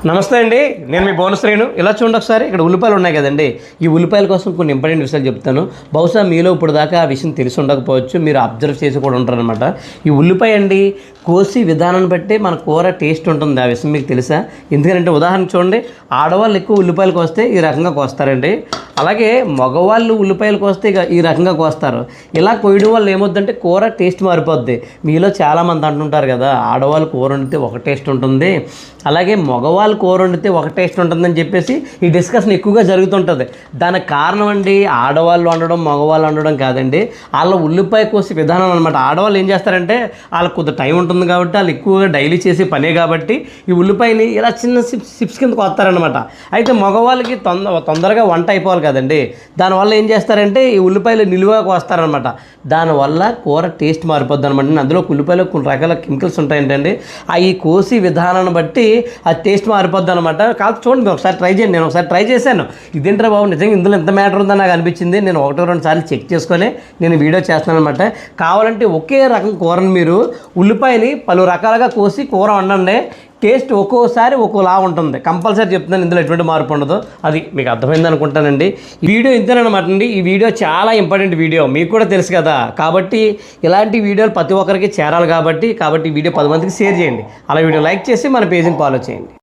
నమస్తే అండి, నేను మీ బోనస్ శ్రేణు. ఇలా చూడండి ఒకసారి, ఇక్కడ ఉల్లిపాయలు ఉన్నాయి కదండి. ఈ ఉల్లిపాయల కోసం కొన్ని ఇంపార్టెంట్ విషయాలు చెప్తాను. బహుశా మీలో ఇప్పుడు దాకా ఆ విషయం తెలిసి ఉండకపోవచ్చు, మీరు అబ్జర్వ్ చేసి కూడా ఉంటారనమాట. ఈ ఉల్లిపాయ అండి కోసి విధానాన్ని బట్టి మన కూర టేస్ట్ ఉంటుంది. ఆ విషయం మీకు తెలుసా? ఎందుకంటే ఉదాహరణ చూడండి, ఆడవాళ్ళు ఎక్కువ ఉల్లిపాయలు కోస్తే ఈ రకంగా కోస్తారండి. అలాగే మగవాళ్ళు ఉల్లిపాయలు కోస్తే ఇక ఈ రకంగా కోస్తారు. ఇలా కోయడం వల్ల ఏమవుద్దంటే కూర టేస్ట్ మారిపోద్ది. మీలో చాలామంది అంటుంటారు కదా, ఆడవాళ్ళు కూర వండితే ఒక టేస్ట్ ఉంటుంది, అలాగే మగవాళ్ళు కూర వండితే ఒక టేస్ట్ ఉంటుందని చెప్పేసి ఈ డిస్కషన్ ఎక్కువగా జరుగుతుంటుంది. దానికి కారణం అండి ఆడవాళ్ళు వండడం మగవాళ్ళు వండడం కాదండి, వాళ్ళ ఉల్లిపాయ కోసే విధానం అనమాట. ఆడవాళ్ళు ఏం చేస్తారంటే వాళ్ళకి కొద్ది టైం ఉంటుంది కాబట్టి, వాళ్ళు ఎక్కువగా డైలీ చేసే పనే కాబట్టి ఈ ఉల్లిపాయని ఇలా చిన్న సిప్స్ కింద కోస్తారనమాట. అయితే మగవాళ్ళకి తొందరగా వంట అయిపోవాలి కదండి, దానివల్ల ఏం చేస్తారంటే ఈ ఉల్లిపాయలు నిలువగా కోస్తారనమాట. దానివల్ల కూర టేస్ట్ మారిపోద్ది అనమాట. అందులో ఉల్లిపాయలో కొన్ని రకాల కెమికల్స్ ఉంటాయంటండి, అవి కోసి విధానాన్ని బట్టి ఆ టేస్ట్ మారిపోద్ది అనమాట. కాదు చూడండి, ఒకసారి ట్రై చేయండి. నేను ఒకసారి ట్రై చేశాను, ఇదేంట్రా బాబు నిజంగా ఇందులో ఎంత మ్యాటర్ ఉందని నాకు అనిపించింది. నేను 1-2 సార్లు చెక్ చేసుకొని నేను వీడియో చేస్తాను అనమాట. కావాలంటే ఒకే రకం కూరని మీరు ఉల్లిపాయని పలు రకాలుగా కోసి కూర వండండి, టేస్ట్ ఒక్కోసారి ఒక్కోలా ఉంటుంది. కంపల్సరీ చెప్తున్నాను, ఇందులో ఎటువంటి మార్పు ఉండదు. అది మీకు అర్థమైంది అనుకుంటానండి. ఈ వీడియో ఇంతేనమాట అండి. ఈ వీడియో చాలా ఇంపార్టెంట్ వీడియో, మీకు కూడా తెలుసు కదా. కాబట్టి ఇలాంటి వీడియోలు ప్రతి ఒక్కరికి చేరాలి కాబట్టి ఈ వీడియో 10 మందికి షేర్ చేయండి. అలా వీడియో లైక్ చేసి మన పేజీని ఫాలో చేయండి.